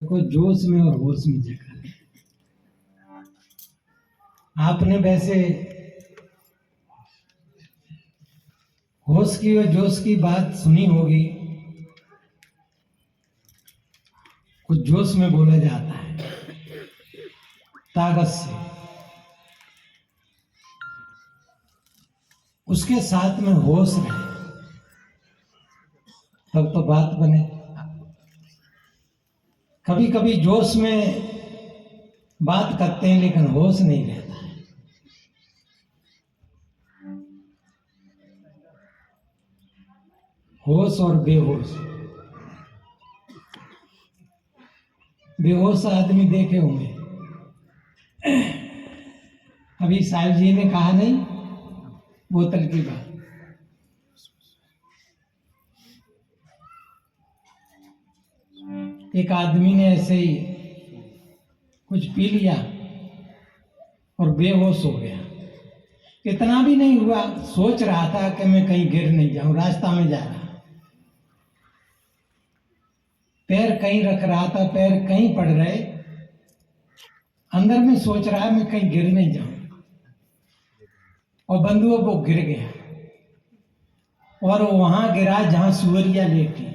को जोश में और होश में जगा दे। आपने वैसे होश की और जोश की बात सुनी होगी, कुछ जोश में बोला जाता है, ताकत से, उसके साथ में होश रहे तब तो बात बने। कभी कभी जोश में बात करते हैं लेकिन होश नहीं रहता है। होश और बेहोश, बेहोश आदमी देखे होंगे। अभी साहिब जी ने कहा नहीं बोतल की बात, एक आदमी ने ऐसे ही कुछ पी लिया और बेहोश हो गया। इतना भी नहीं हुआ, सोच रहा था कि मैं कहीं गिर नहीं जाऊं, रास्ता में जा रहा, पैर कहीं रख रहा था, पैर कहीं पड़ रहे, अंदर में सोच रहा है मैं कहीं गिर नहीं जाऊं, और बंधुओं वो गिर गया और वहां गिरा जहां सुअरिया लेटी।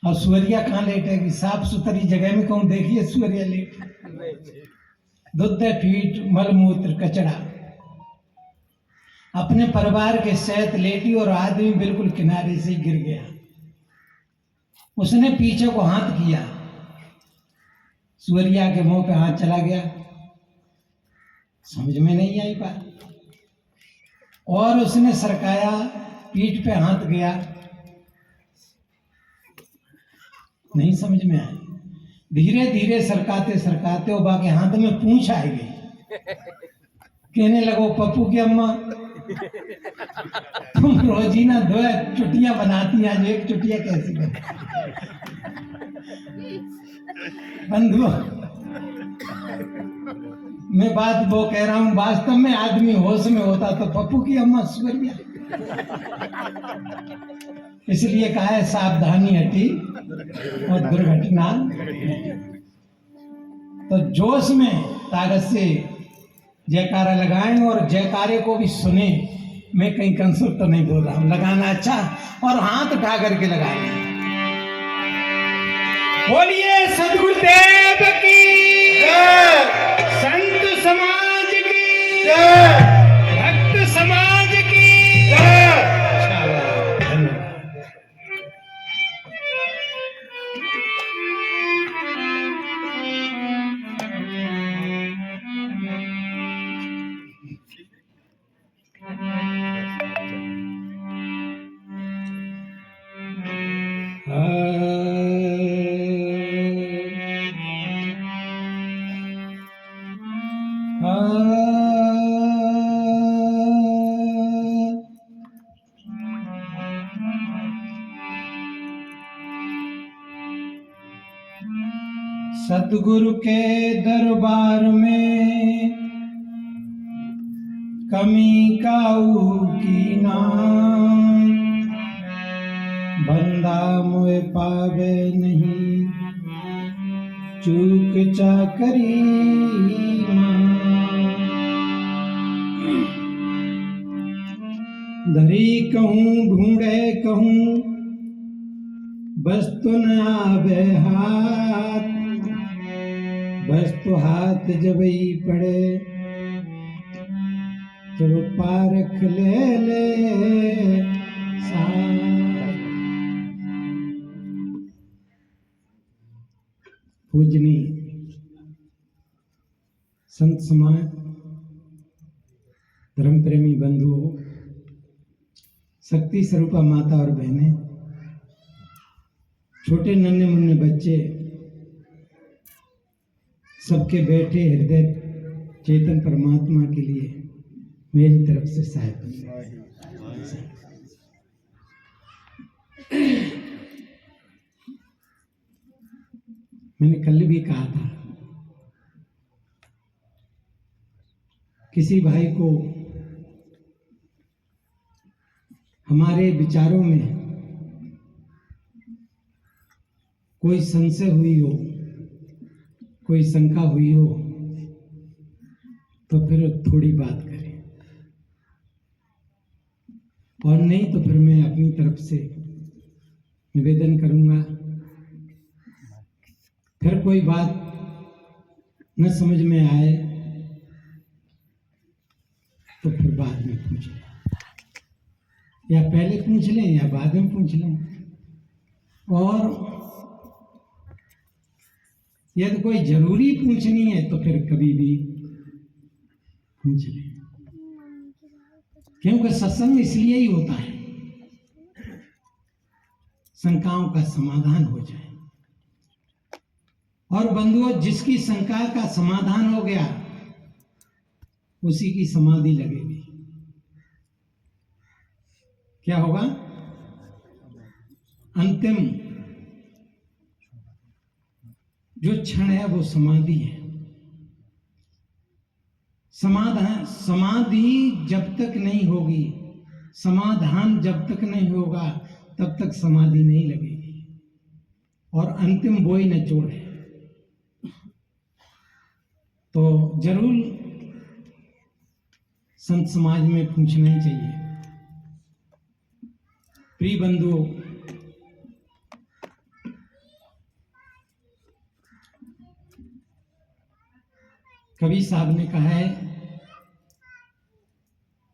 और सुअरिया कहाँ लेटेगी? साफ सुथरी जगह में कहूं देखिए सुअरिया लेटी, दूध फीट मलमूत्र कचड़ा, अपने परिवार के सहित लेटी और आदमी बिल्कुल किनारे से गिर गया। उसने पीछे को हाथ किया, सुअरिया के मुंह पे हाथ चला गया, समझ में नहीं आई बात, और उसने सरकाया, पीठ पे हाथ गया, नहीं समझ में आई। धीरे धीरे सरकाते सरकाते वो बाकी हाथ में पूंछ आ गई। कहने लगो पप्पू की अम्मा तुम रोजीना दो चुटियां बनाती, आज एक चुटिया कैसी बनी? बंधुओं, मैं बात वो कह रहा हूं, वास्तव में आदमी होश में होता तो पप्पू की अम्मा सुअरिया। इसलिए कहा है सावधानी हटी और दुर्घटना। तो जोश में ताकत से जयकारा लगाएं और जयकारे को भी सुने। मैं कहीं कंसुर तो नहीं बोल रहा हूं, लगाना अच्छा और हाथ उठा करके लगाना। बोलिए सदगुरुदेव की जय, संत समाज की जय, भक्त समाज की जय। सतगुरु के दरबार में कमी काऊ की नाम, बंदा मुए पावे नहीं चूक चाकरी धरी कहूँ ढूंढे कहूँ वस्तु न आवे हाथ, वस्तु हाथ जब ही पड़े तो पारख ले पूजनी संत समाज, धर्म प्रेमी बंधुओं, शक्ति स्वरूपा माता और बहनें, छोटे नन्हे मुन्ने बच्चे, सबके बैठे हृदय चेतन परमात्मा के लिए मेरी तरफ से साहिब। मैंने कल भी कहा था, किसी भाई को हमारे विचारों में कोई संशय हुई हो, कोई शंका हुई हो, तो फिर थोड़ी बात करें, और नहीं तो फिर मैं अपनी तरफ से निवेदन करूंगा। फिर कोई बात न समझ में आए तो फिर बाद में पूछ लें, या पहले पूछ लें या बाद में पूछ लें। और यदि कोई जरूरी पूछनी है तो फिर कभी भी पूछ लें, क्योंकि सत्संग इसलिए ही होता है, शंकाओं का समाधान हो जाए। और बंधुओं, जिसकी शंका का समाधान हो गया उसी की समाधि लगेगी। क्या होगा? अंतिम जो क्षण है वो समाधि है। समाधि जब तक नहीं होगी, समाधान जब तक नहीं होगा, तब तक समाधि नहीं लगेगी। और अंतिम वो ही निचोड़ है। तो जरूर संत समाज में पूछना ही चाहिए। प्रिय बंधुओं, कबीर साहब ने कहा है,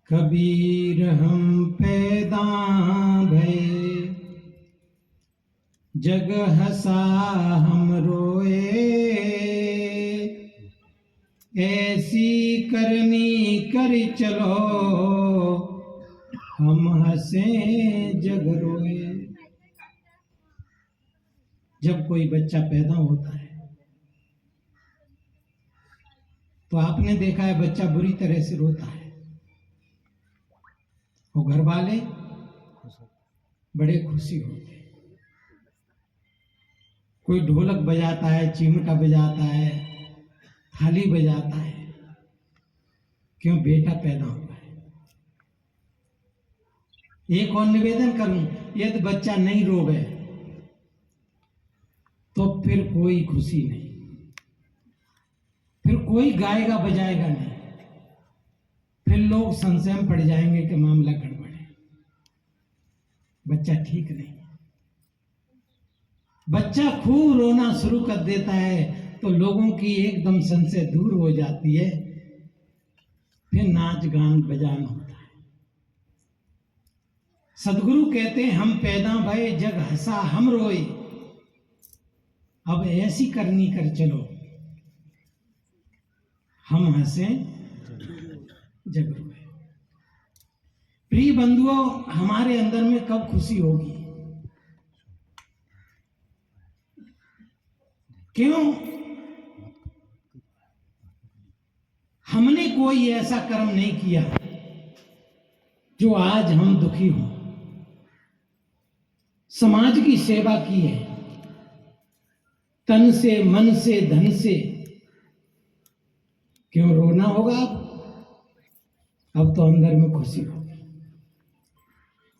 कबीर हम पैदा भये, जग हसा हम रोए, ऐसी करनी कर चलो, हम हंसे जग रोए। जब कोई बच्चा पैदा होता है तो आपने देखा है बच्चा बुरी तरह से रोता है, वो घर वाले बड़े खुशी होते हैं। कोई ढोलक बजाता है, चिमटा बजाता है, थाली बजाता है, क्यों? बेटा पैदा हुआ है। एक और निवेदन करूं, यदि बच्चा नहीं रोवे तो फिर कोई खुशी नहीं, फिर कोई गाएगा बजाएगा नहीं, फिर लोग संशय में पड़ जाएंगे कि मामला गड़बड़ है, बच्चा ठीक नहीं। बच्चा खूब रोना शुरू कर देता है तो लोगों की एकदम संशय दूर हो जाती है, फिर नाच गान बजान होता है। सदगुरु कहते हैं, हम पैदा भये जग हंसा हम रोए, अब ऐसी करनी कर चलो, हम हंसे जग रोए। प्रिय बंधुओं, हमारे अंदर में कब खुशी होगी? क्यों? हमने कोई ऐसा कर्म नहीं किया जो आज हम दुखी हों। समाज की सेवा की है, तन से, मन से, धन से, क्यों रोना होगा? अब तो अंदर में खुशी होगी।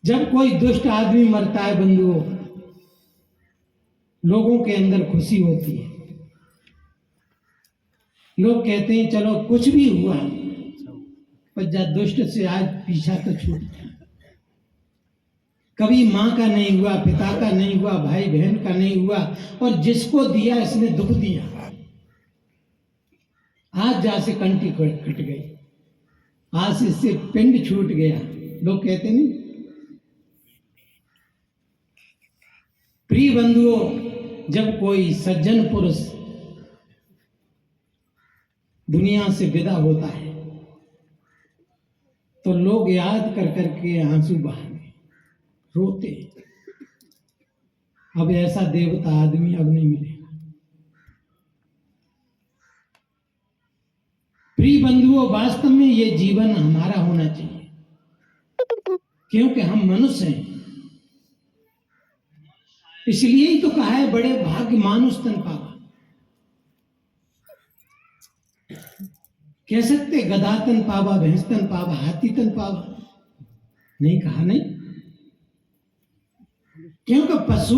जब कोई दुष्ट आदमी मरता है बंधुओं, लोगों के अंदर खुशी होती है। लोग कहते हैं चलो कुछ भी हुआ, पर जब दुष्ट से आज पीछा तो छूट गया। कभी मां का नहीं हुआ, पिता का नहीं हुआ, भाई बहन का नहीं हुआ, और जिसको दिया इसने दुख दिया। आज जैसे कंठी कट गई, आज इससे पिंड छूट गया, लोग कहते नहीं। प्रिय बंधुओं, जब कोई सज्जन पुरुष दुनिया से विदा होता है तो लोग याद कर करके आंसू बहाने रोते। अब ऐसा देवता आदमी अब नहीं मिलेगा। प्रिय बंधुओं, वास्तव में ये जीवन हमारा होना चाहिए, क्योंकि हम मनुष्य हैं। इसलिए ही तो कहा है, बड़े भाग्य मानुष तन पावा। कह सकते गधा तन पावा, भैंस तन पावा, हाथी तन पावा? नहीं कहा, नहीं, क्योंकि पशु